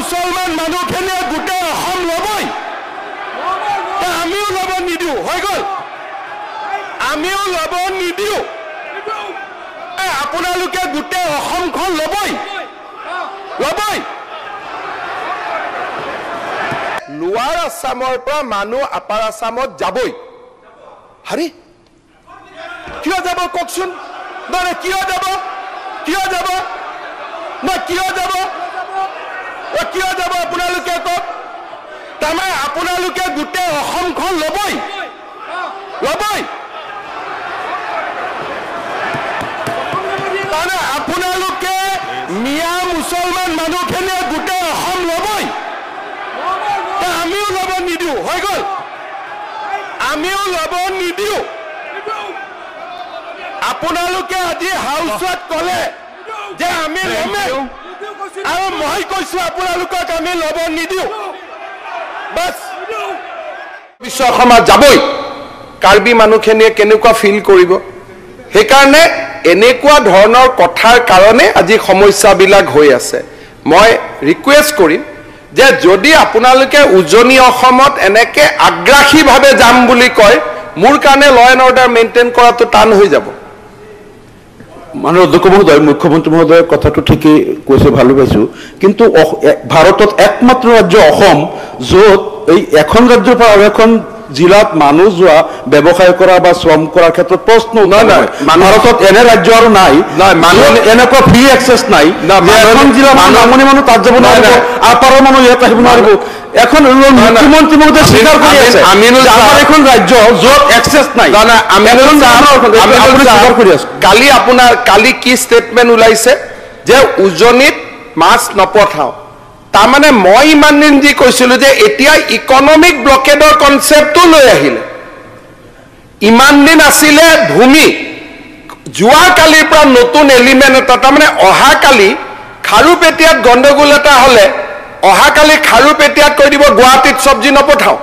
মুছলমান মানুহখিনিয়ে গোটেই অসম ল'বই আমিও ল'ব নিদিওঁ হৈ গ'ল আমিও ল'ব নিদিওঁ আপোনালোকে গোটেই অসমখন ল'বই লোৱাৰ আছামৰ পৰা মানুহ আপাৰ আছামত যাবই হাৰি কিয় যাব কওকচোন মানে কিয় যাব আপোনালোকে কওক তাৰমানে আপোনালোকে গোটেই অসমখন ল'বই তাৰমানে আপোনালোকে মিয়া মুছলমান মানুহখিনিয়ে গোটেই অসম ল'বই আমিও ল'ব নিদিওঁ হৈ গ'ল আমিও ল'ব নিদিওঁ আপোনালোকে আজি হাউচত ক'লে যে আমি ল'মেই আৰু মই কৈছোঁ আপোনালোকক আমি ল'ব নিদিওঁ বাছ বিশ্ব সমাজ যাবই কাৰ্বি মানুহখিনিয়ে কেনেকুৱা ফিল কৰিব সেইকাৰণে এনেকুৱা ধৰণৰ কথাৰ কাৰণে আজি সমস্যাবিলাক হৈ আছে মই ৰিকুৱেষ্ট কৰিম যে যদি আপোনালোকে উজনি অসমত এনেকে আগ্ৰাসীভাৱে যাম বুলি কয় মোৰ কাৰণে ল এণ্ড অৰ্ডাৰ মেইনটেইন কৰাটো টান হৈ যাব মাননীয় অধ্যক্ষ মহোদয় মুখ্যমন্ত্রী মহোদয় কথাটো ঠিকই কৈছে ভালো পাইছো কিন্তু ভারতত একমাত্র রাজ্য অসম যত এই এখন ৰাজ্যৰ পৰা আৰু এখন জিলাত মানুহ যোৱা ব্যৱসায় কৰা বা শ্ৰম কৰাৰ ক্ষেত্ৰত প্ৰশ্ন নাই ভাৰতত এনে ৰাজ্য আৰু নাই মানুহ এনেকুৱা ফ্ৰী এক্সেছ নাই এখন জিলা নামনি মানুহ তাত যাব নোৱাৰিব আপাৰৰ মানুহ ইয়াত আহিব নোৱাৰিব এখন মুখ্যমন্ত্ৰী মহোদয় স্বীকাৰ কৰি আছে আমাৰ এখন ৰাজ্য যত এক্সেছ নাই কালি কি ষ্টেটমেণ্ট ওলাইছে যে উজনিত মাছ নপঠাওঁ তাৰমানে মই ইমান দিন যি কৈছিলোঁ যে এতিয়া ইকনমিক ব্লকেডৰ কনচেপ্টটো লৈ আহিলে ইমান দিন আছিলে ভূমি যোৱাকালিৰ পৰা নতুন এলিমেণ্ট এটা তাৰমানে অহাকালি খাৰুপেটীয়াত গণ্ডগোল এটা হ'লে অহাকালি খাৰুপেটীয়াত কৈ দিব গুৱাহাটীত চব্জি নপঠাওঁ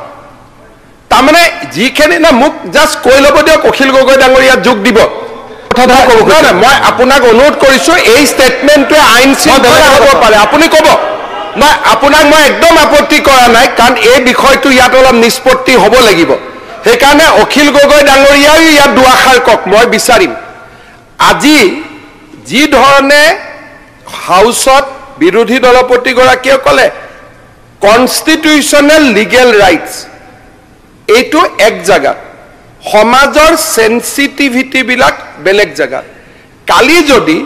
তাৰমানে যিখিনি না মোক জাষ্ট কৈ ল'ব দিয়ক অখিল গগৈ ডাঙৰীয়া যোগ দিব মই আপোনাক অনুৰোধ কৰিছোঁ এই ষ্টেটমেণ্টটোৱে আইন শৃংখলা হ'ব পাৰে আপুনি ক'ব মই একদম আপত্তি কৰা নাই কাৰণ এই বিষয়টো ইয়াত অলপ নিষ্পত্তি হ'ব লাগিব সেইকাৰণে অখিল গগৈ ডাঙৰীয়াও ইয়াত দুআষাৰ কওক মই বিচাৰিম আজি যি ধৰণে হাউচত বিৰোধী দলপতিগৰাকীয়ে ক'লে কনষ্টিটিউচনেল লিগেল ৰাইটছ এইটো এক জায়গাত সমাজৰ সেন্সিটিভিটিবিলাক বেলেগ জায়গাত কালি যদি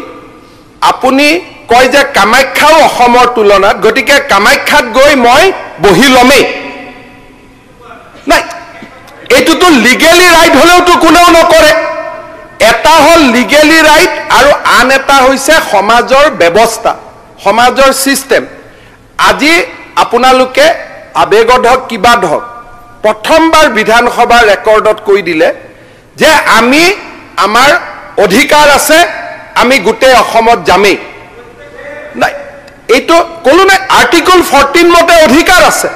আপুনি কয় যে কামাখ্যাও অসমৰ তুলনাত গতিকে কামাখ্যাত গৈ মই বহি লমেই নাই এইটোতো লিগেলি ৰাইট হলেওতো কোনেও নকৰে এটা হল লিগেলি ৰাইট আৰু আন এটা হৈছে সমাজৰ ব্যৱস্থা সমাজৰ সিস্টেম আজি আপোনালোকে আবেগত হওক কিবা হওক প্ৰথমবাৰ বিধানসভাৰ ৰেকৰ্ডত কৈ দিলে যে আমি আমাৰ অধিকাৰ আছে আমি গোটেই অসমত যামেই নাই এইটো কলো নাই আৰ্টিকল 14 মতে অধিকাৰ আছে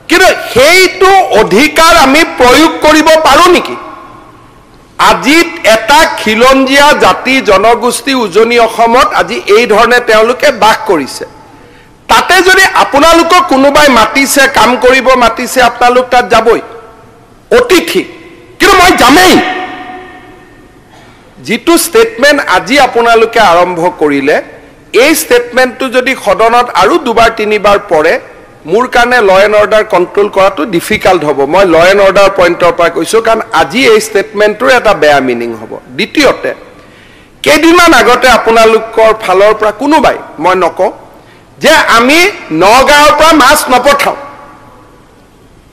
কিন্তু সেইটো অধিকাৰ আমি প্ৰয়োগ কৰিব পাৰো নেকি আজি এটা খিলঞ্জীয়া জাতি জনগোষ্ঠী উজনি অসমত আজি এই ধৰণে তেওঁলোকে বাস কৰিছে তাতে যদি আপোনালোকক কোনোবাই মাতিছে কাম কৰিব মাতিছে আপোনালোক তাত যাবই অতিথি কিন্তু মই যামেই যিটো ষ্টেটমেণ্ট আজি আপোনালোকে আৰম্ভ কৰিলে এই ষ্টেটমেণ্টটো যদি সদনত আৰু দুবাৰ তিনিবাৰ পৰে মোৰ কাৰণে ল এণ্ড অৰ্ডাৰ কণ্ট্ৰোল কৰাটো ডিফিকাল্ট হ'ব মই ল এণ্ড অৰ্ডাৰ পইণ্টৰ পৰা কৈছোঁ কাৰণ আজি এই ষ্টেটমেণ্টটোৰ এটা বেয়া মিনিং হ'ব দ্বিতীয়তে কেইদিনমান আগতে আপোনালোকৰ ফালৰ পৰা কোনোবাই মই নকওঁ যে আমি নগাঁৱৰ পৰা মাছ নপঠাওঁ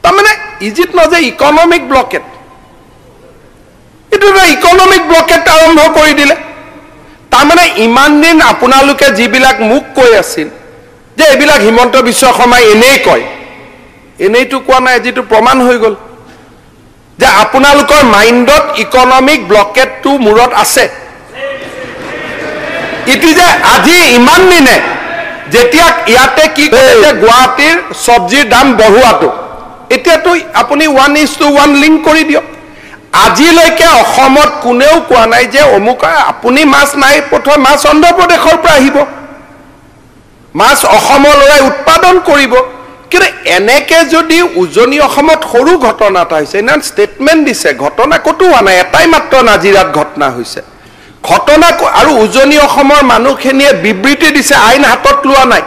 তাৰমানে ইজ ইট নট যে ইকনমিক ব্লকেট এইটো ইকনমিক ব্লকেট আৰম্ভ কৰি দিলে তাৰমানে ইমান দিন আপোনালোকে যিবিলাক মোক কৈ আছিল যে এইবিলাক হিমন্ত বিশ্ব শৰ্মাই এনেই কয় এনেইতো কোৱা নাই যিটো প্ৰমাণ হৈ গ'ল যে আপোনালোকৰ মাইণ্ডত ইকনমিক ব্লকেটটো মূৰত আছে ইটো যে আজি ইমান দিনে যেতিয়া ইয়াতে কি কৰে যে গুৱাহাটীৰ চব্জিৰ দাম বঢ়োৱাটো এতিয়াতো আপুনি 1:1 লিংক কৰি দিয়ক আজিলৈকে অসমত কোনেও কোৱা নাই যে অমুক আপুনি মাছ নাই পঠোৱা মাছ অন্ধ্ৰ প্ৰদেশৰ পৰা আহিব মাছ অসমৰ ল'ৰাই উৎপাদন কৰিব কিন্তু এনেকে যদি উজনি অসমত সৰু ঘটনা এটা হৈছে ইমান ষ্টেটমেণ্ট দিছে ঘটনা ক'তো হোৱা নাই এটাই মাত্ৰ নাজিৰাত ঘটনা হৈছে ঘটনা আৰু উজনি অসমৰ মানুহখিনিয়ে বিবৃতি দিছে আইন হাতত লোৱা নাই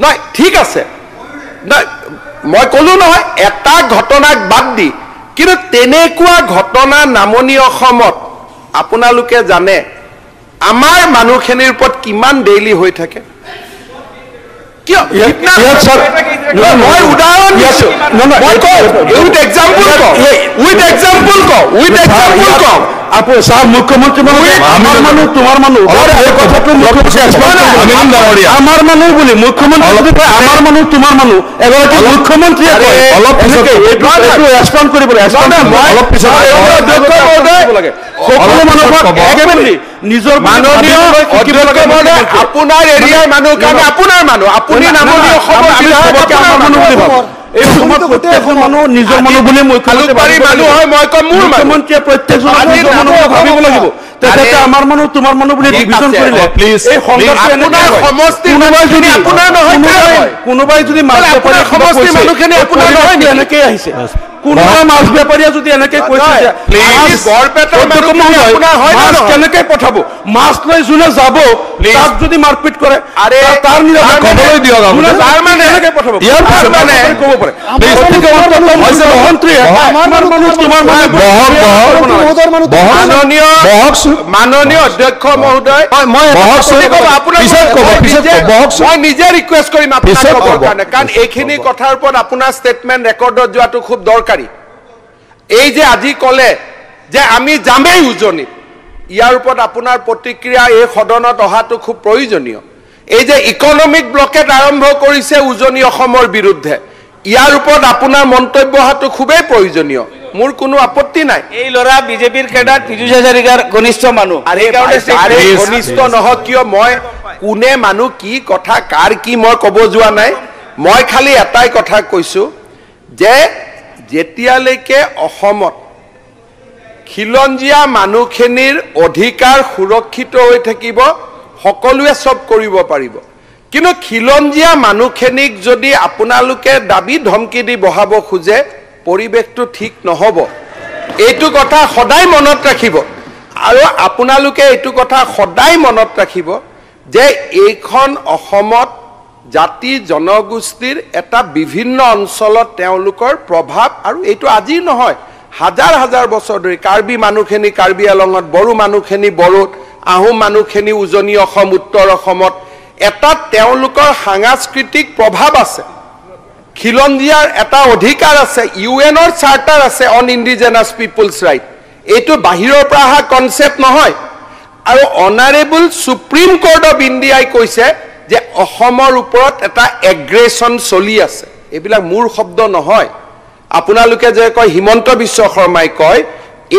নহয় ঠিক আছে নহয় মই ক'লো নহয় এটা ঘটনাক বাদ দি কিন্তু তেনেকুৱা ঘটনা নামনি অসমত আপোনালোকে জানে আমাৰ মানুহখিনিৰ ওপৰত কিমান ডেইলি হৈ থাকে কিয় মই উদাহৰণ দিছো উইথ এক্সাম্পল কওঁ সাহেব মুখ্যমন্ত্ৰী আমাৰ মানুষ তোমাৰ মানুষ আমাৰ মানুষ বলি মুখ্যমন্ত্ৰী আমাৰ মানুষ তোমাৰ মানুষ এগৰাকী মুখ্যমন্ত্ৰী অলপ ৰেসপন্ড কৰিব অলপ পিছত সকলো মানুহক নিজৰ মাননীয় আপোনাৰ এৰিয়াৰ মানুহ কাৰণে আপোনাৰ মানুহ আপুনি নামনি অসমৰ মানুহ বুলি ভাবক এই সময়ত প্ৰত্যেকজন মানুহ নিজৰ মানুহ বুলি মুখ্যমন্ত্ৰী মানুহ হয় মই কম মোৰ মুখ্যমন্ত্ৰীয়ে প্ৰত্যেকজন মানুহ ভাবিব লাগিব তেতিয়াতে আমাৰ মানুহ তোমাৰ মানুহ বুলি ডিভিজন কৰিলে এই আপোনাৰ সমষ্টি মানুহখিনি আপোনাৰ নহয় কোনোবাই যদি মাছ বেপাৰী সমষ্টি মানুহখিনি আপোনাৰ নহয় এনেকৈ আহিছে কোনোবা মাছ বেপাৰীয়ে যদি এনেকৈ কৈছে বৰপেটাৰ মানুহখিনি আপোনাৰ হয় মাছ কেনেকৈ পঠাব মাছ লৈ যোনে যাব তাক যদি মাৰপিট কৰে তাৰ খবৰলৈ দিয়ক তাৰ মানে এনেকৈ পঠাব ইয়াৰ মানে ক'ব পাৰে মন্ত্ৰীয়ে আমাৰ মানুহ তোমাৰ মাননীয় অধ্যক্ষ মহোদয় মই নিজে ৰিকুৱেষ্ট কৰিম আপোনাৰ কাৰণে কাৰণ এইখিনি কথাৰ ওপৰত আপোনাৰ ষ্টেটমেণ্ট ৰেকৰ্ডত যোৱাটো খুব দৰকাৰী এই যে আজি ক'লে যে আমি যামেই উজনিত ইয়াৰ ওপৰত আপোনাৰ প্ৰতিক্ৰিয়া এই সদনত অহাটো খুব প্ৰয়োজনীয় এই যে ইকনমিক ব্লকেট আৰম্ভ কৰিছে উজনি অসমৰ বিৰুদ্ধে ইয়াৰ ওপৰত আপোনাৰ মন্তব্য অহাটো খুবেই প্ৰয়োজনীয় মোৰ কোনো আপত্তি নাই এই ল'ৰা বিজেপিৰ কেডাৰ পীযুষ হাজৰিকাৰ ঘনিষ্ঠ মানুহ ঘনিষ্ঠ নহওক কিয় মই কোনে মানুহ কি কথা কাৰ কি মই ক'ব যোৱা নাই মই খালি এটাই কথা কৈছো যে যেতিয়ালৈকে অসমত খিলঞ্জীয়া মানুহখিনিৰ অধিকাৰ সুৰক্ষিত হৈ থাকিব সকলোৱে সব কৰিব পাৰিব কিন্তু খিলঞ্জীয়া মানুহখিনিক যদি আপোনালোকে দাবী ধমকি দি বহাব খোজে পৰিৱেশটো ঠিক নহ'ব এইটো কথা সদায় মনত ৰাখিব আৰু আপোনালোকে এইটো কথা সদায় মনত ৰাখিব যে এইখন অসমত জাতি জনগোষ্ঠীৰ এটা বিভিন্ন অঞ্চলত তেওঁলোকৰ প্ৰভাৱ আৰু এইটো আজি নহয় হাজাৰ হাজাৰ বছৰ ধৰি কাৰ্বি মানুহখিনি কাৰ্বি আলঙত বড়ো মানুহখিনি বড়োত আহোম মানুহখিনি উজনি অসম উত্তৰ অসমত এটা তেওঁলোকৰ সাংস্কৃতিক প্ৰভাৱ আছে খিলঞ্জীয়াৰ এটা অধিকাৰ আছে ইউএনৰ চাৰ্টাৰ আছে অন ইণ্ডিজেনাছ পিপলছ ৰাইট এইটো বাহিৰৰ পৰা অহা কনচেপ্ট নহয় আৰু অনাৰেবল সুপ্ৰিম কোৰ্ট অফ ইণ্ডিয়াই কৈছে যে অসমৰ ওপৰত এটা এগ্ৰেছন চলি আছে এইবিলাক মোৰ শব্দ নহয় আপোনালোকে যে কয় হিমন্ত বিশ্ব শৰ্মাই কয়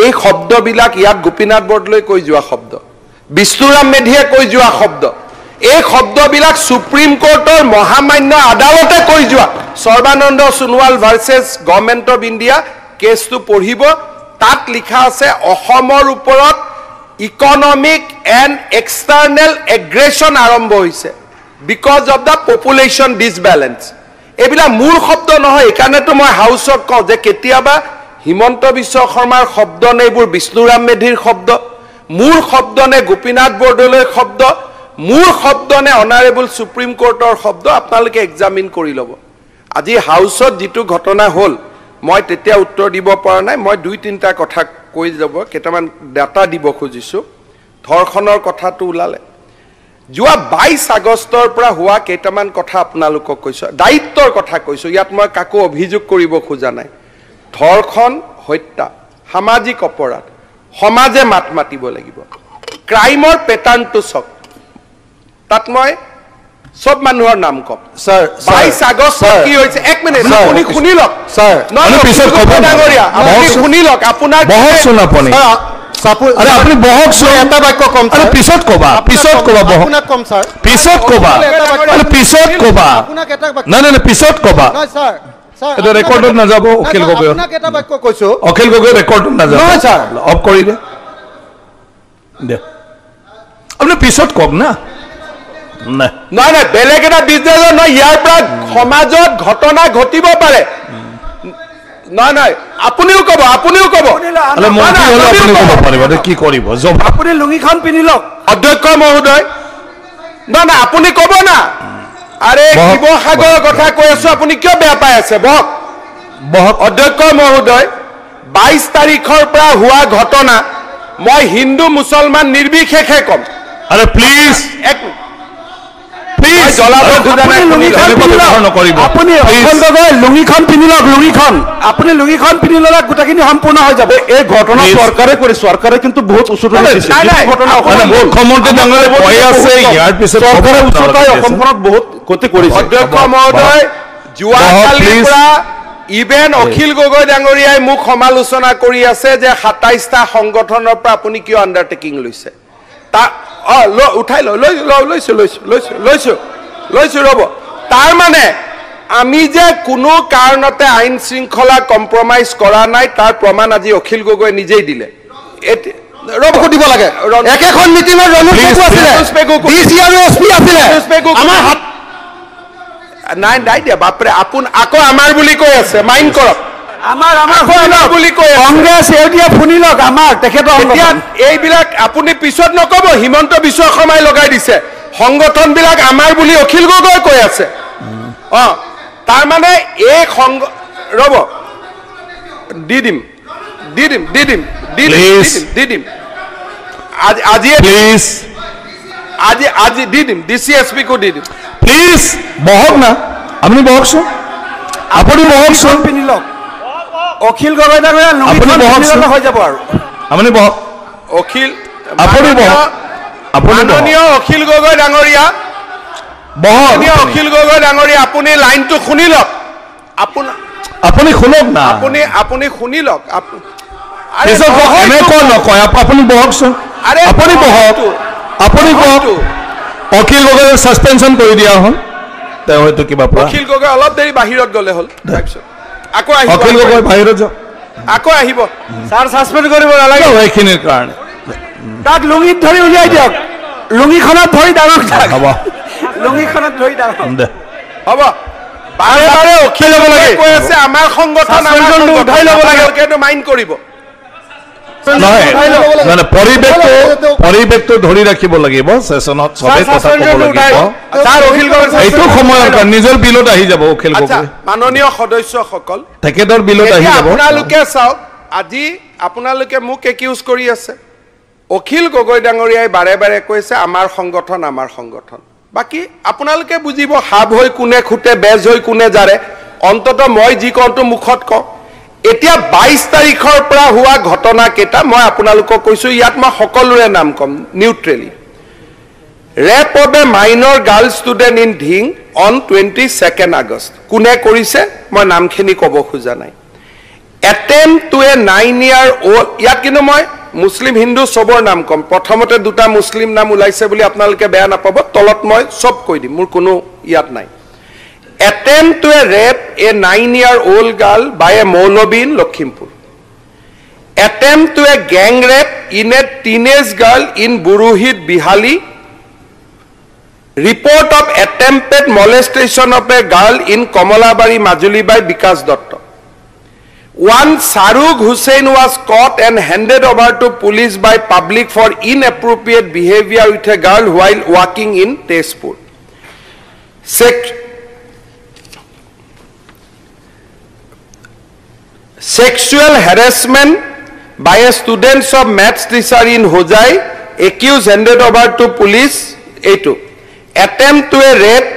এই শব্দবিলাক ইয়াত গোপীনাথ বৰদলৈ কৈ যোৱা শব্দ বিষ্ণুৰাম মেধিয়ে কৈ যোৱা শব্দ এই শব্দবিলাক সুপ্ৰিম কোৰ্টৰ মহামান্য আদালতে কৈ যোৱা Sarbananda Sonowal versus government of India কেছটো পঢ়িব তাত লিখা আছে অসমৰ ওপৰত ইকনমিক এণ্ড এক্সটাৰ্নেল এগ্ৰেছন আৰম্ভ হৈছে বিকজ অফ দ্য পপুলেশ্যন ডিছবেলেঞ্চ এইবিলাক মোৰ শব্দ নহয় এইকাৰণেতো মই হাউচক কওঁ যে কেতিয়াবা হিমন্ত বিশ্ব শৰ্মাৰ শব্দ নে এইবোৰ বিষ্ণুৰাম মেধিৰ শব্দ মোৰ শব্দ নে গোপীনাথ বৰদলৈৰ শব্দ মোৰ শব্দ নে অনাৰেবল সুপ্ৰিম কোৰ্টৰ শব্দ আপোনালোকে এক্সামিন কৰি ল'ব আজি হাউচত যিটো ঘটনা হ'ল মই তেতিয়া উত্তৰ দিব পৰা নাই মই দুই তিনিটা কথা কৈ যাব কেইটামান ডাটা দিব খুজিছোঁ ধৰ্ষণৰ কথাটো ওলালে যোৱা 22 আগষ্টৰ পৰা হোৱা কেইটামান কথা আপোনালোকক কৈছোঁ দায়িত্বৰ কথা কৈছোঁ ইয়াত মই কাকো অভিযোগ কৰিব খোজা নাই ধৰ্ষণ হত্যা সামাজিক অপৰাধ সমাজে মাত মাতিব লাগিব ক্ৰাইমৰ পেটাৰ্ণটো চাওক তাত মই সব মানুহৰ নাম কম স্যার 22 আগষ্ট কি হৈছে এক মিনিট আপুনি শুনি লওক স্যার আমি পিছত কব ডাঙৰীয়া আপুনি শুনি লওক আপোনাৰ বহুত শুন আপুনি আরে আপনি বহক এটা বাক্য কম আরে পিছত কবা বহক আপোনাক কম স্যার পিছত কবা আরে পিছত কবা আপোনাক এটা বাক্য না না না পিছত কবা নহয় স্যার স্যার এটা রেকর্ডত না যাব অখিল গগৈ আপোনাক এটা বাক্য কৈছো অখিল গগৈ রেকর্ডত না যাব নহয় স্যার অফ কৰি দে আপনি পিছত কক না নহয় নহয় বেলেগ এটা বিজনেছৰ নহয় ইয়াৰ পৰা সমাজত ঘটনা ঘটিব পাৰে নহয় নহয় আপুনিও ক'ব কি কৰিব আপুনি লুঙিখন পিন্ধি লওক অধ্যক্ষ মহোদয় নহয় আপুনি ক'ব না আৰে শিৱসাগৰৰ কথা কৈ আছো আপুনি কিয় বেয়া পাই আছে বহক অধ্যক্ষ মহোদয় 22 তাৰিখৰ পৰা হোৱা ঘটনা মই হিন্দু মুছলমান নিৰ্বিশেষে কম আৰে প্লিজ আপুনি লুঙিখন পিন্ধি লওক আপুনি লুঙিখন পিন্ধি ললে গোটেইখিনি সম্পূৰ্ণ হৈ যাব এই ঘটনা চৰকাৰে কিন্তু বহুত উচ্চতা মুখ্যমন্ত্ৰী ডাঙৰীয়াই কৈ আছে ইয়াৰ পিছত চৰকাৰে উচ্চতাই অসমখনত বহুত ক্ষতি কৰিছে অধ্যক্ষ মহোদয় যোৱাকালিৰ পৰা ইভেন অখিল গগৈ ডাঙৰীয়াই মোক সমালোচনা কৰি আছে যে 27টা সংগঠনৰ পৰা আপুনি কিয় আণ্ডাৰটেকিং লৈছে উঠাই লৈছো ৰ'ব তাৰ মানে আমি যে কোনো কাৰণতে আইন শৃংখলা কম্প্ৰমাইজ কৰা নাই তাৰ প্ৰমাণ আজি অখিল গগৈ নিজেই দিলে ৰ'ব সুধিব লাগে একেখন মিটিঙত নাই দিয়া বাপৰে আকৌ আমাৰ বুলি কৈ আছে মাইণ্ড কৰক আমাৰ বুলি কৈ কংগ্ৰেছ এউটিয়া শুনি লওক আমাৰ তেখেতৰ এইবিলাক আপুনি পিছত নকব হিমন্ত বিশ্ব শৰ্মাই লগাই দিছে সংগঠন বিলাক আমাৰ বুলি অখিল গগৈ কৈ আছে তাৰ মানে এই ৰব দি দিম আজি দি দিম DCSP কো দি দিম প্লিজ বহক না আপুনি বহকচোন পিন্ধি লওক অখিল গগৈ ডাঙৰীয়া হৈ যাব আৰু আপুনি বহক মাননীয় অখিল গগৈ ডাঙৰীয়া আপুনি লাইনটো শুনি লওক আপুনি শুনক না আপুনি শুনি লওক নকয় আপুনি বহকচোন আপুনি বহক অখিল গগৈ সাসপেনশন কৰি দিয়া হ'ল তেওঁ হয়তো কিবা অখিল গগৈ অলপ দেৰি বাহিৰত গ'লে হ'ল তাৰপিছত আকৌ আহিব অখিল গগৈ বাহিৰত যাওক আকৌ আহিব ছাৰ সাসপেন্ড কৰিব নালাগে এইখিনিৰ কাৰণে তাক লুঙিত ধৰি উলিয়াই দিয়ক লুঙিখনত ধৰি ডাঙৰ হ'ব লুঙিখনত ধৰি ডাঙৰ হ'ব বাৰে অখিল গগৈ কৈ আছে আমাৰ সংগঠন উঠাই ল'ব লাগে কিন্তু মাইণ্ড কৰিব পৰিৱেশটো ধৰি ৰাখিব লাগিব সেশনত সবে কথা ক'ব লাগিব এইটো সময়ৰ নিজৰ বিলত আহি যাব অখিল গগৈ মাননীয় সদস্যসকল তেখেতৰ বিলত আহি যাব আপোনালোকে চাওক আজি আপোনালোকে মোক একিউজ কৰি আছে অখিল গগৈ ডাঙৰীয়াই বাৰে কৈছে আমাৰ সংগঠন বাকি আপোনালোকে বুজিব হাব হৈ কোনে খুটে বেজ হৈ কোনে জাৰে অন্তত মই যি কওঁটো মুখত কওঁ এতিয়া 22 তাৰিখৰ পৰা হোৱা ঘটনা কেইটা মই আপোনালোকক কৈছো ইয়াত মই সকলোৰে নাম কম neutrally rape of a minor girl student in Dhing on 22 August কোনে কৰিছে মই নামখিনি ক'ব খোজা নাই attempt to a 9-year old ইয়াত কিন্তু মই মুসলিম হিন্দু সবৰ নাম কম প্ৰথমতে দুটা মুসলিম নাম ওলাইছে বুলি আপোনালোকে বেয়া নাপাব তলত মই সব কৈ দিম মোৰ কোনো ইয়াত নাই attempt to a rape a 9-year-old girl by a Maulavi in Lakhimpur attempt to a gang rape in a teenage girl in Buruhit Bihali report of attempted molestation of a girl in Kamalabari Majuli by Vikas Datta one Sarug Hussain was caught and handed over to police by public for inappropriate behavior with a girl while walking in Tezpur. Sexual harassment by a students of maths teacher in Hojai, accused handed over to police. Attempt to a rape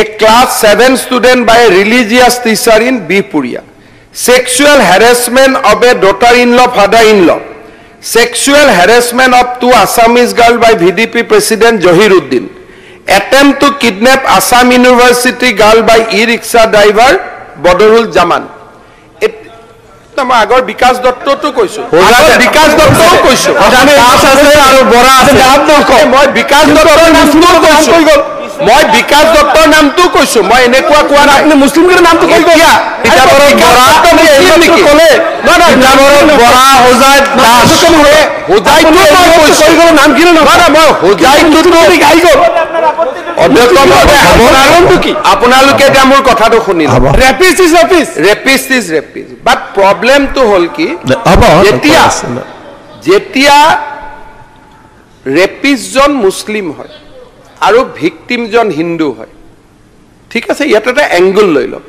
a class 7 student by a religious teacher in Bipuria. Sexual harassment of a daughter-in-law, father-in-law. Sexual harassment of two Assamese girls by VDP President Johiruddin. Attempt to kidnap Assam University girl by e-rickshaw driver Bodorul Jaman. মই আগৰ বিকাশ দত্তটো কৈছো বিকাশ দত্তও কৈছো মই বিকাশ দত্তৰ নামটো কৈছো মই বিকাশ দত্তৰ নামটো কৈছো মই এনেকুৱা কোৱা নাই আপুনি মুছলিমৰ নামটো কৈ দিয়া তিতাবৰত বৰা ক'লে বৰা হোজাই দাস হোজাইটো মই কৈছো নাম কি নহয় মই হোজাইটো গাই গ'ল অধ্যক্ষ আপোনালোকে এতিয়া মোৰ কথাটো শুনিল ৰেপিষ্ট ইজ ৰেপিষ্ট বাট প্ৰব্লেমটো হ'ল কি যেতিয়া ৰেপিষ্টজন মুছলিম হয় আৰু ভিক্টিমজন হিন্দু হয় ঠিক আছে ইয়াত এটা এংগুল লৈ লওক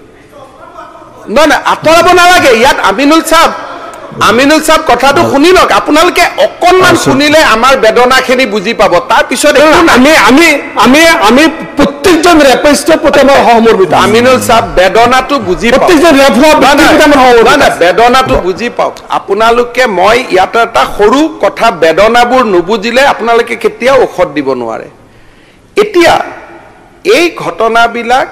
নহয় আঁতৰাব নালাগে ইয়াত আমিনুল চাহাব কথাটো শুনি লওক আপোনালোকে অকণমান শুনিলে আমাৰ বেদনাখিনি বুজি পাব তাৰপিছত আমি প্ৰত্যেকজন ৰেপিষ্টৰ প্ৰতি আমাৰ সহমৰ্মিত আমিনুল চাহাব বেদনাটো বুজি বেদনাটো বুজি পাওক আপোনালোকে মই ইয়াত এটা সৰু কথা বেদনাবোৰ নুবুজিলে আপোনালোকে কেতিয়াও ঔষধ দিব নোৱাৰে এতিয়া এই ঘটনাবিলাক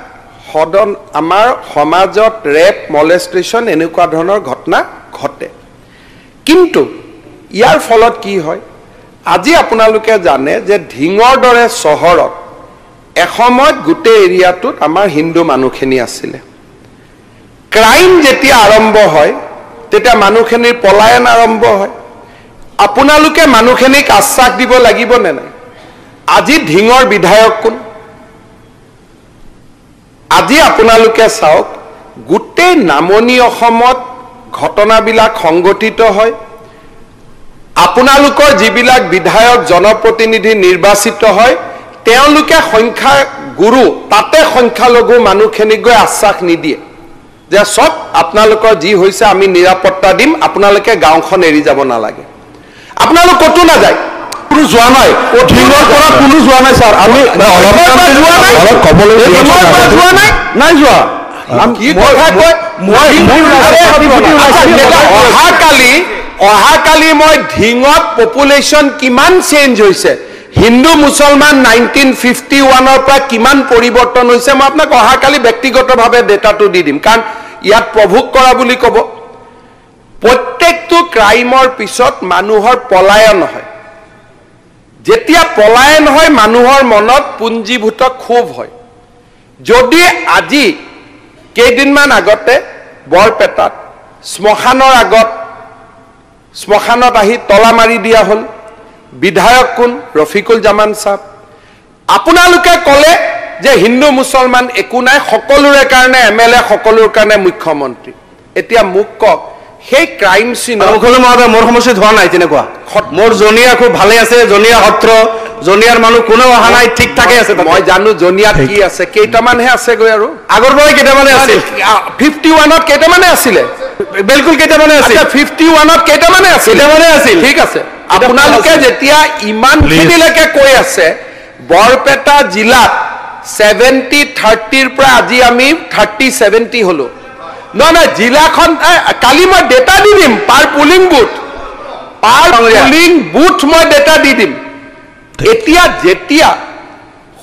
আমাৰ সমাজত ৰেপ মলেষ্টেশ্যন এনেকুৱা ধৰণৰ ঘটনা ঘটে কিন্তু ইয়াৰ ফলত কি হয় আজি আপোনালোকে জানে যে ঢিঙৰ দৰে চহৰত এসময়ত গোটেই এৰিয়াটোত আমাৰ হিন্দু মানুহখিনি আছিলে ক্ৰাইম যেতিয়া আৰম্ভ হয় তেতিয়া মানুহখিনিৰ পলায়ন আৰম্ভ হয় আপোনালোকে মানুহখিনিক আশ্বাস দিব লাগিব নে নাই আজি ঢিঙৰ বিধায়ক কোন আজি আপোনালোকে চাওক গোটেই নামনি অসমত ঘটনাবিলাক সংগঠিত হয় আপোনালোকৰ যিবিলাক বিধায়ক জনপ্ৰতিনিধি নিৰ্বাচিত হয় তেওঁলোকে সংখ্যা গুৰু তাতে সংখ্যালঘু মানুহখিনিক গৈ আশ্বাস নিদিয়ে যে সব আপোনালোকৰ যি হৈছে আমি নিৰাপত্তা দিম আপোনালোকে গাঁওখন এৰি যাব নালাগে আপোনালোক কতো নাযায় কোনো যোৱা নাই ঢিঙৰ পৰা কোনো যোৱা নাই ছাৰ আমি অলপ ক'বলৈ নাই যোৱা অহাকালি মই ঢিঙত পপুলেশ্যন কিমান চেঞ্জ হৈছে হিন্দু মুছলমান 1951 পৰা কিমান পৰিৱৰ্তন হৈছে মই আপোনাক অহাকালি ব্যক্তিগতভাৱে ডেটাটো দি দিম কাৰণ ইয়াত প্ৰভোগ কৰা বুলি ক'ব প্ৰত্যেকটো ক্ৰাইমৰ পিছত মানুহৰ পলায়ন হয় যেতিয়া পলায়ন হয় মানুহৰ মনত পুঞ্জীভূত ক্ষোভ হয় যদি আজি কেইদিনমান আগতে বৰপেটাত শ্মশানৰ আগত শ্মশানত আহি তলা মাৰি দিয়া হ'ল বিধায়ক কোন ৰফিকুল জামান সাহেব আপোনালোকে ক'লে যে হিন্দু মুছলমান একো নাই সকলোৰে কাৰণে এমএলএ সকলোৰ কাৰণে মুখ্যমন্ত্ৰী এতিয়া মোক কওক সেই ক্ৰাইম সিন মোৰ সমস্যা হোৱা নাই তেনেকুৱা মোৰ জনিয়া খুব ভালে আছে জনিয়া সত্ৰ জনিয়াৰ মানুহ কোনো অহা নাই ঠিক ঠাকে আছে মই জানো জনিয়াত কি আছে কেইটামানহে আছে গৈ আৰু আগৰ পৰাই কেইটামানে আছিল 51ত কেইটামানে আছিলে বিলকুল কেইটামানে আছিল 51ত কেইটামানে আছিল ঠিক আছে আপোনালোকে যেতিয়া ইমানখিনিলৈকে কৈ আছে বৰপেটা জিলাত 70-30 পৰা আজি আমি 30-70 হলো নহয় জিলাখন কালি মই ডেটা দি দিম পাৰ পুলিং বুথ মই ডেটা দি দিম এতিয়া যেতিয়া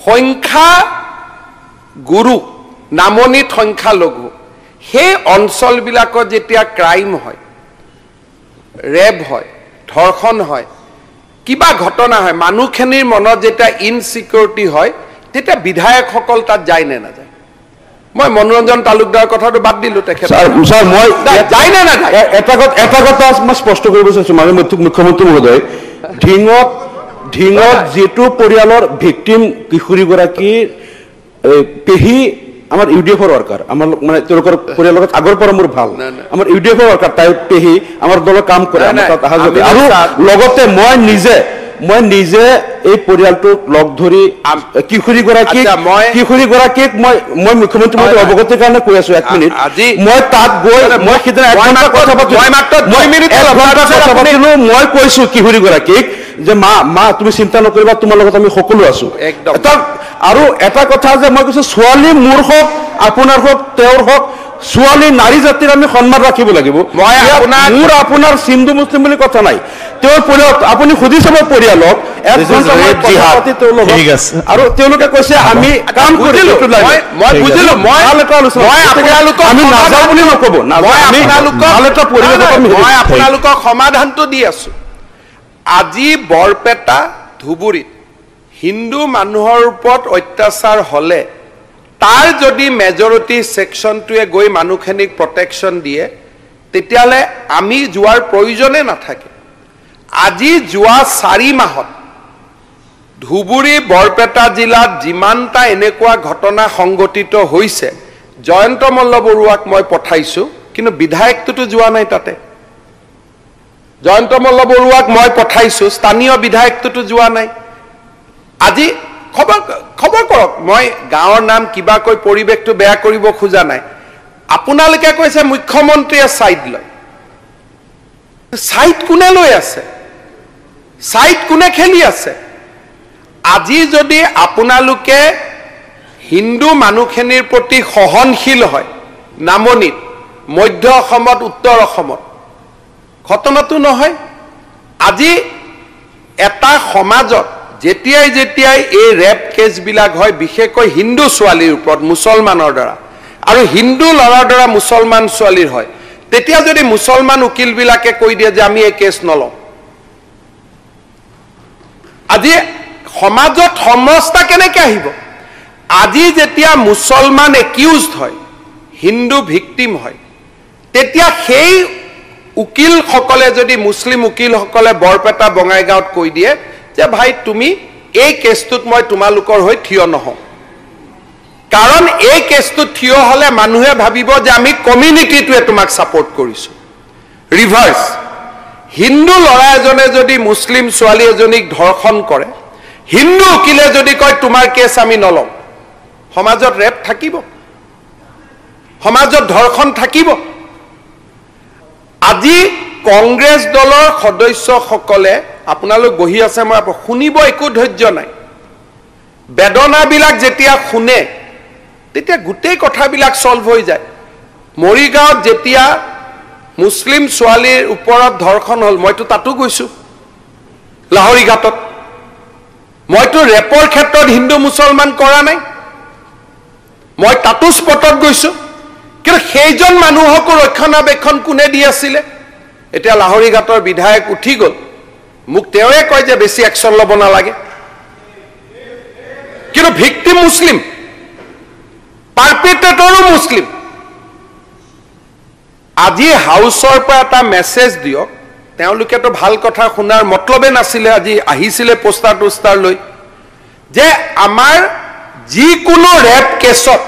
সংখ্যা গুৰু নামনিত সংখ্যালঘু সেই অঞ্চলবিলাকত যেতিয়া ক্ৰাইম হয় ৰেপ হয় ধৰ্ষণ হয় কিবা ঘটনা হয় মানুহখিনিৰ মনত যেতিয়া ইনচিকিউৰিটি হয় তেতিয়া বিধায়কসকল তাত যায় নে নাযায় মই মনোৰঞ্জন তালুকদাৰ কথাটো বাদ দিলো তেখেত ছাৰ মই যায় নে নাযায় এটা কথা মই স্পষ্ট কৰিব বিচাৰিছোঁ মানে মুখ্যমন্ত্ৰী মহোদয় ঢিঙত যিটো পৰিয়ালৰ ভিক্টিম কিশোৰীগৰাকীৰ পেহী আমাৰ ইউডিএফৰ ৱৰ্কাৰ আমাৰ মানে তেওঁলোকৰ পৰিয়ালৰ আগৰ পৰা মোৰ ভাল আমাৰ ইউডিএফৰ ৱৰ্কাৰ তাই পেহী আমাৰ দলত কাম কৰে আৰু লগতে মই নিজে এই পৰিয়ালটোক লগ ধৰি কিশোৰীগৰাকীক মই মুখ্যমন্ত্ৰী মহোদয় অৱগতিৰ কাৰণে কৈ আছো 1 মিনিট মই তাত গৈ মই সিদিনা 1 ঘণ্টা কথা পাতিলো মই কৈছো কিশোৰীগৰাকীক যে মা তুমি চিন্তা নকৰিবা তোমাৰ লগত আমি সকলো আছো আৰু এটা কথা যে মই কৈছো ছোৱালী মোৰ হওক আপোনাৰ হওক তেওঁৰ হওক ছোৱালী নাৰী জাতিৰ আমি সন্মান ৰাখিব লাগিব মোৰ আপোনাৰ হিন্দু মুছলিম বুলি কথা নাই তেওঁৰ পৰিয়াল আপুনি সুধি চাব পৰিয়ালক আৰু তেওঁলোকে কৈছে আমি কাম কৰিলো মই বুজিলো আমি নাযাওঁ বুলি নক'ব মই আপোনালোকক সমাধানটো দি আছো আজি বৰপেটা ধুবুৰীত হিন্দু মানুহৰ ওপৰত অত্যাচাৰ হলে তাৰ যদি মেজৰিটি সেকশনটোৱে গৈ মানুহখিনিক প্ৰটেকশন দিয়ে তেতিয়ালে আমি যোৱাৰ প্ৰয়োজনে নাথাকে আজি যোৱা 4 মাহত ধুবুৰী বৰপেটা জিলাত যিমানটা এনেকুৱা ঘটনা সংঘটিত হৈছে জয়ন্ত মল্ল বৰুৱাক মই পঠাইছো কিন্তু বিধায়কটো যোৱা নাই তাতে জয়ন্ত মল্ল বৰুৱাক মই পঠাইছো স্থানীয় বিধায়কটো যোৱা নাই আজি খবৰ কৰক মই গাঁৱৰ নাম কিবা কৈ পৰিবেশটো বেয়া কৰিব খোজা নাই আপোনালোকে কৈছে মুখ্যমন্ত্ৰীয়ে সাইড লয় সাইড কোনে লৈ আছে সাইড কোনে খেলি আছে আজি যদি আপোনালোকে হিন্দু মানুহখিনিৰ প্ৰতি সহনশীল হয় নামনিত মধ্য অসমত উত্তৰ অসমত ঘটনাটো নহয় আজি এটা সমাজত যেতিয়াই এই ৰেপ কেছ বিলাক হয় বিশেষকৈ হিন্দু ছোৱালীৰ ওপৰত মুছলমানৰ দ্বাৰা আৰু হিন্দু ল'ৰাৰ দ্বাৰা মুছলমান ছোৱালীৰ হয় তেতিয়া যদি মুছলমান উকিল বিলাকে কৈ দিয়ে যে আমি এই কেছ নলওঁ আজি সমাজত সমস্যা কেনেকৈ আহিব আজি যেতিয়া মুছলমান একিউজড হয় হিন্দু ভিকটিম হয় তেতিয়া সেই উকিল সকলে যদি মুছলিম উকিল সকলে বৰপেটা বঙাইগাঁৱত কৈ দিয়ে যে ভাই তুমি এই কেছটোত মই তোমালোকৰ হৈ থিয় নহওঁ কাৰণ এই কেছটো থিয় হলে মানুহে ভাবিব যে আমি কমিউনিটিটোৱে তোমাক সাপোৰ্ট কৰিছো ৰিভাৰ্স হিন্দু ল'ৰা এজনে যদি মুছলিম ছোৱালী এজনীক ধৰ্ষণ কৰে হিন্দু উকিলে যদি কয় তোমাৰ কেছ আমি নলওঁ সমাজত ৰেপ থাকিব সমাজত ধৰ্ষণ থাকিব আজি কংগ্ৰেছ দলৰ সদস্যসকলে আপোনালোক বহি আছে মই শুনিব একো ধৈৰ্য নাই বেদনাবিলাক যেতিয়া শুনে তেতিয়া গোটেই কথাবিলাক সলভ হৈ যায় মৰিগাঁৱত যেতিয়া মুছলিম ছোৱালীৰ ওপৰত ধৰ্ষণ হল মইতো তাতো গৈছো লাহৰি ঘাটত মইতো ৰেপৰ ক্ষেত্ৰত হিন্দু মুছলমান কৰা নাই মই তাতো স্পটত গৈছো কিন্তু সেইজন মানুহক ৰক্ষণাবেক্ষণ কোনে দি আছিলে এতিয়া লাহৰি ঘাটৰ বিধায়ক উঠি গল মোক তেওঁৱে কয় যে বেছি একশন ল'ব নালাগে কিন্তু ভিকটিম মুছলিম পাৰপেট্ৰেটৰো মুছলিম আজি হাউসৰ পৰা এটা মেছেজ দিয়ক তেওঁলোকেতো ভাল কথা শুনাৰ মতলবে নাছিলে আজি আহিছিলে পোষ্টাৰ টুষ্টাৰ লৈ যে আমাৰ যিকোনো ৰেপ কেছত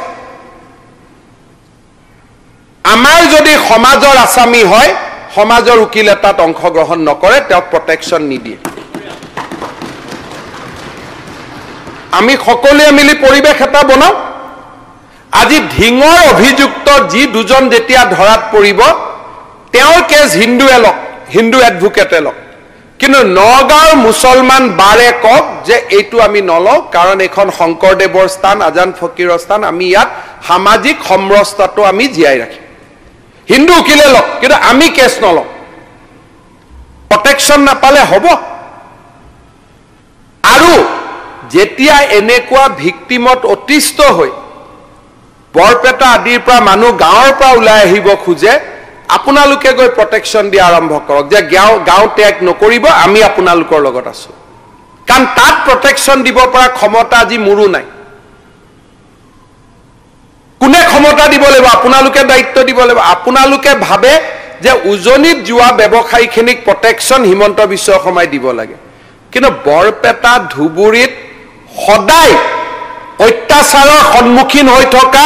আমাৰ যদি সমাজৰ আসামী হয় সমাজৰ উকিল এটাত অংশগ্ৰহণ নকৰে তেওঁক প্ৰটেকশন নিদিয়ে আমি সকলোৱে মিলি পৰিবেশ এটা বনাও আজি ধিঙৰ অভিযুক্ত যি দুজন যেতিয়া ধৰাত পৰিব তেওঁৰ কেছ হিন্দু এডভোকেটে লওক কিন্তু নগাঁৱৰ মুছলমান বাৰে কওক যে এইটো আমি নলওঁ কাৰণ এখন শংকৰদেৱৰ স্থান আজান ফকীৰৰ স্থান আমি ইয়াত সামাজিক সমৰসতাটো আমি জীয়াই ৰাখিম হিন্দু উকিলে লওক কিন্তু আমি কেছ নলওঁ প্ৰটেকশন নাপালে হ'ব আৰু যেতিয়া এনেকুৱা ভিকটিমত অতিষ্ঠ হৈ বৰপেটা আদিৰ পৰা মানুহ গাঁৱৰ পৰা ওলাই আহিব খোজে আপোনালোকে গৈ প্ৰটেকশন দিয়া আৰম্ভ কৰক যে গাঁও ত্যাগ নকৰিব আমি আপোনালোকৰ লগত আছো কাৰণ তাত প্ৰটেকশন দিব পৰা ক্ষমতা আজি মোৰো নাই কোনে ক্ষমতা দিব লাগিব আপোনালোকে দায়িত্ব দিব লাগিব আপোনালোকে ভাবে যে উজনিত যোৱা ব্যৱসায়ীখিনিক প্ৰটেকশন হিমন্ত বিশ্ব শৰ্মাই দিব লাগে কিন্তু বৰপেটা ধুবুৰীত সদায় অত্যাচাৰৰ সন্মুখীন হৈ থকা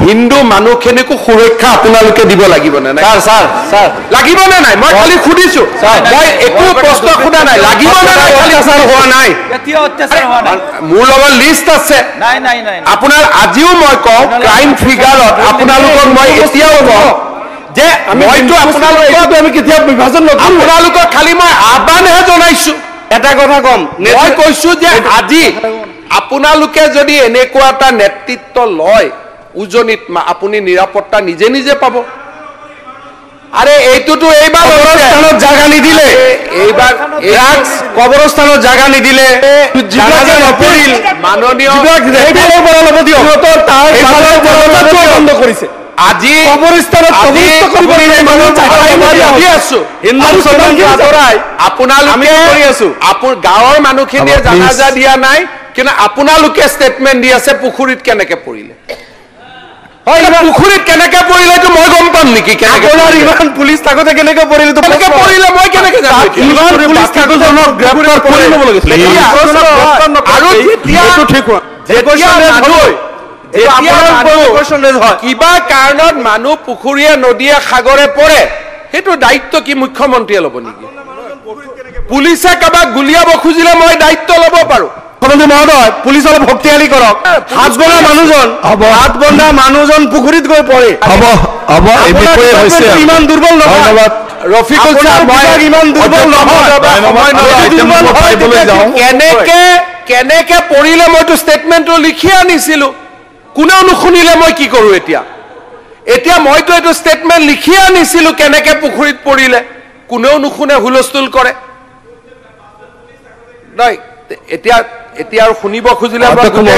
হিন্দু মানুহখিনিকো সুৰক্ষা আপোনালোকে দিব লাগিব নে নাই স্যাৰ লাগিব নে নাই মই খালি খুদিছো মই একো প্ৰশ্ন খুদা নাই লাগিব নে নাই অত্যাচাৰ হোৱা নাই মোৰ লগত লিষ্ট আছে আপোনাৰ আজিও মই কওঁ ক্ৰাইম ফিগাৰত আপোনালোকক মই এতিয়াও কওঁ যে মইতো আপোনালোকক আমি কেতিয়া বিভাজন নকৰো আপোনালোকক খালি মই আহ্বানহে জনাইছো এটা কথা কম মই কৈছো যে আজি আপোনালোকে যদি এনেকুৱা এটা নেতৃত্ব লয় উজনিত আপুনি নিৰাপত্তা নিজে নিজে পাব আৰে এইটোতো এইবাৰ কবৰস্থানত জায়গা নিদিলে এইবাৰ কবৰস্থানত জায়গা নিদিলে জানাজা নপৰিল মাননীয় এইবাৰৰ পৰা ল'ব দিও তাৰ বন্ধ কৰিছে আজি কবৰস্থানত কবৰস্থ কৰিব নাই মানুহ জায়গা আছো হিন্দু মুছলমান আদৰাই আপোনালোকে কৰি আছো আপোন গাঁৱৰ মানুহখিনিয়ে জানাজা দিয়া নাই কিন্তু আপোনালোকে ষ্টেটমেণ্ট দি আছে পুখুৰীত কেনেকে পৰিলে পুখুৰীত কেনেকে পৰিলে এইটো মই গম পাম নেকি আপোনাৰ ইমান পুলিচ থাকোতে কেনেকে পৰিলে কেনেকে পৰিলে মই কেনেকে জানো ইমান পুলিচ থাকোতে গ্ৰেপ্তাৰ কৰি ল'ব লাগিছিল আৰু কিবা কাৰণত মানুহ পুখুৰীয়ে নদীয়ে সাগৰে পৰে সেইটো দায়িত্ব কি মুখ্যমন্ত্ৰীয়ে ল'ব নেকি পুলিচে কাৰোবাক গুলিয়াব খুজিলে মই দায়িত্ব ল'ব পাৰো মুখ্যমন্ত্ৰী মহোদয় পুলিচ অলপ শক্তিশালী কৰক হাত বন্ধা মানুহজন পুখুৰীত গৈ পৰে ইমান দুৰ্বল নহয় ৰফিকুল ছাৰ ইমান দুৰ্বল নহয় কেনেকে পৰিলে মইতো ষ্টেটমেণ্টটো লিখি আনিছিলো কোনেও নুশুনিলে মই কি কৰো এতিয়া মইতো এইটো ষ্টেটমেণ্ট লিখি আনিছিলো কেনেকে পুখুৰীত পৰিলে কোনেও নুশুনে হুলস্থুল কৰে নাই এতিয়া আৰু শুনিব খুজিলে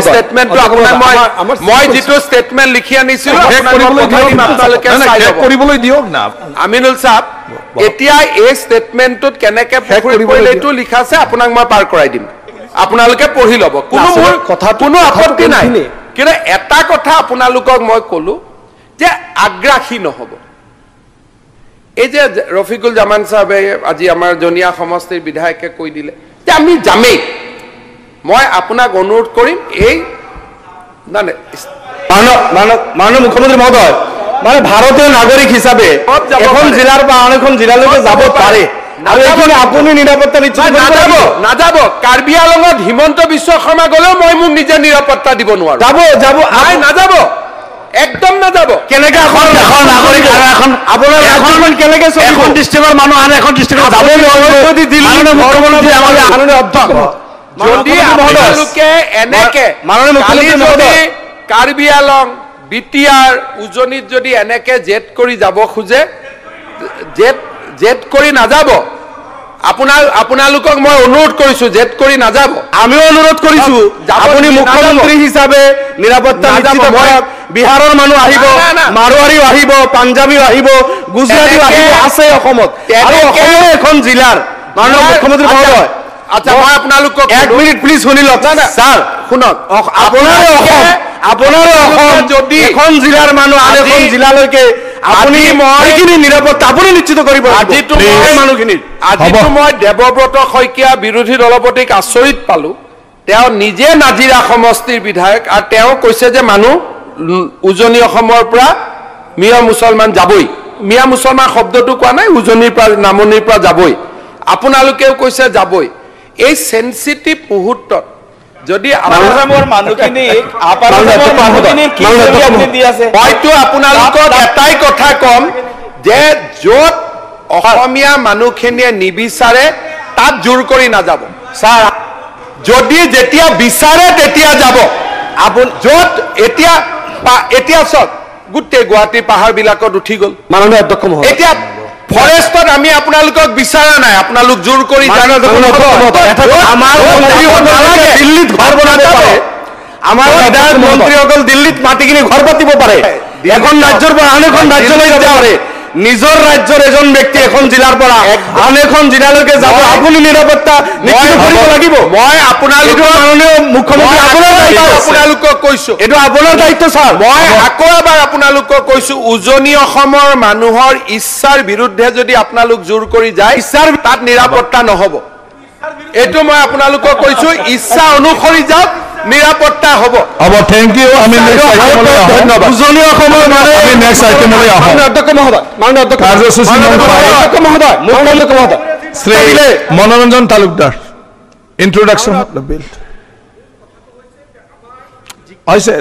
ষ্টেটমেণ্টটো আপোনাক মই যিটো ষ্টেটমেণ্ট লিখি আনিছিলো কৰিবলৈ দিয়ক না আমিনুল ছাৰ এতিয়া এই ষ্টেটমেণ্টটোত কেনেকে পুখুৰীত পৰিলে এইটো লিখা আছে আপোনাক মই পাৰ কৰাই দিম আপোনালোকে পঢ়ি ল'ব কোনো আপত্তি নাই কিন্তু এটা কথা আপোনালোকক মই কলো যে আগ্ৰাসী নহব এই যে ৰফিকুল জামান সাহেবে আজি আমাৰ জনিয়া সমষ্টিৰ বিধায়কে কৈ দিলে যে আমি যামেই মই আপোনাক অনুৰোধ কৰিম এই মাননীয় মুখ্যমন্ত্ৰী মহোদয় মানে ভাৰতীয় নাগৰিক হিচাপে এখন জিলাৰ পৰা আন এখন জিলালৈকে যাব পাৰে আৰু এইখিনি আপুনি নিৰাপত্তা নিশ্চিত নাযাব কাৰ্বি আংলঙত হিমন্ত বিশ্ব শৰ্মা গলেও মই মোক নিজে নিৰাপত্তা দিব নোৱাৰো যাব নাযাব একদম নাযাব কেনেকে এখন নাগৰিক আৰু আপোনাৰ এখন কেনেকে এখন ডিষ্ট্ৰিক্টৰ মানুহ আন এখন ডিষ্ট্ৰিক্টত যাব যদি দিল্লী মুখ্যমন্ত্ৰী আমাৰ আনন্দে অধ্যক্ষ যদি আপোনালোকে এনেকে কাৰ্বি আংলং বিটিআৰ উজনিত যদি এনেকে জেদ কৰি যাব খোজে জেদ কৰি নাযাব আপোনালোকক মই অনুৰোধ কৰিছো জেদ কৰি নাযাব আমিও অনুৰোধ কৰিছো আপুনি মুখ্যমন্ত্ৰী হিচাপে নিৰাপত্তা নিশ্চিত কৰক বিহাৰৰ মানুহ আহিব মাৰোৱাৰীও আহিব পাঞ্জাবীও আহিব গুজৰাটীও আহিব আছে অসমত আৰু অসমৰ এখন জিলাৰ মাননীয় মুখ্যমন্ত্ৰী মহোদয় আচ্ছা মই আপোনালোকক 1 মিনিট প্লিজ শুনি লওক স্যাৰ শুনক আপোনাৰ অসম যদি এখন জিলাৰ মানুহ আন এখন জিলালৈকে আপুনি মইখিনি নিৰাপত্তা আপুনি নিশ্চিত কৰিব আজিতো মই দেৱব্ৰত শইকীয়া বিৰোধী দলপতিক আচৰিত পালো তেওঁ নিজে নাজিৰা সমষ্টিৰ বিধায়ক আৰু তেওঁ কৈছে যে মানুহ উজনি অসমৰ পৰা মিয়া মুছলমান যাবই মিয়া মুছলমান শব্দটো কোৱা নাই উজনিৰ পৰা নামনিৰ পৰা যাবই আপোনালোকেও কৈছে যাবই এই সেনসিটিভ মুহূৰ্তত যদি হয়তো আপোনালোকক এটাই কথা কম যে য'ত অসমীয়া মানুহখিনিয়ে নিবিচাৰে তাত জোৰ কৰি নাযাব ছাৰ যদি যেতিয়া বিচাৰে তেতিয়া যাব য'ত এতিয়া চক গোটেই গুৱাহাটীৰ পাহাৰবিলাকত উঠি গ'ল মাননীয় অধ্যক্ষ মহোদয় এতিয়া ফৰেষ্টত আমি আপোনালোকক বিচৰা নাই আপোনালোক জোৰ কৰি দিল্লীত ঘৰ বনাব পাৰে আমাৰ বিধায়ক মন্ত্ৰীসকল দিল্লীত মাটি কিনি ঘৰ পাতিব পাৰে এখন ৰাজ্যৰ পৰা আন এখন ৰাজ্যলৈ যাব পাৰে নিজৰ ৰাজ্যৰ এজন ব্যক্তি এখন জিলাৰ পৰা আন এখন জিলালৈকে যাব আপুনি নিৰাপত্তা নিশ্চিত কৰিব লাগিব মই আপোনালোকৰ মাননীয় মুখ্যমন্ত্ৰী আপোনালোকক কৈছো এইটো আপোনাৰ দায়িত্ব ছাৰ মই আকৌ এবাৰ আপোনালোকক কৈছো উজনি অসমৰ মানুহৰ ইচ্ছাৰ বিৰুদ্ধে যদি আপোনালোক জোৰ কৰি যায় ইচ্ছাৰ তাত নিৰাপত্তা নহব এইটো মই আপোনালোকক কৈছো ইচ্ছা অনুসৰি যাওক নিৰাপত্তা হ'ব থেংক ইউ আমি ধন্যবাদ উজনি অসমৰ আমি নেক্সট আইটেমলৈ আহোঁ অধ্যক্ষ মহোদয় মাননীয় অধ্যক্ষ মহোদয় শ্ৰী মনোৰঞ্জন তালুকদাৰ ইন্ট্ৰোডাকশ্যন অফ দ্য বিল হৈছে